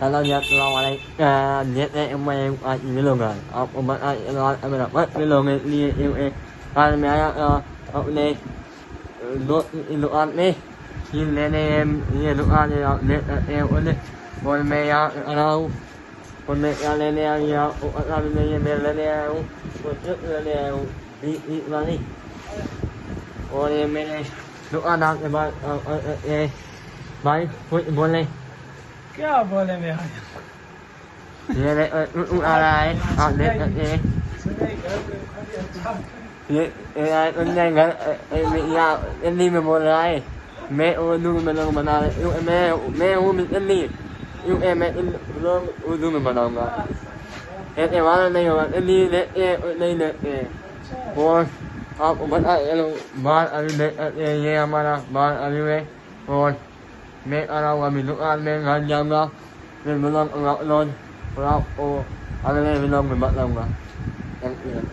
kalau lihat lawan lihat main Milongan Milongan ni kan maya ni luan ni ini ni luan ni ni pon maya rau pon maya ni ya orang ni mele ni pon ni ni oh ni mele luan nak baik boleh क्या बोले मैं ये लेอะไรเด็กयेอันนี้กันไม่ยากอันนี้ไม่หมดเลยแม่ดูมันลงมานานแม่มันอันนี้แม่ลงดูมันมานานแล้วว่าในวันอันนี้เนี่ยโอ้ยมันบ้านอะไรเนี่ยมาละบ้านอะไรเว้ยโอ้ยแม่เราว่ามีลูกแม่งานยามเราเป็นมันลงเราโอ้อะไรไม่ลงเป็นบัดลงละอย่างอื่น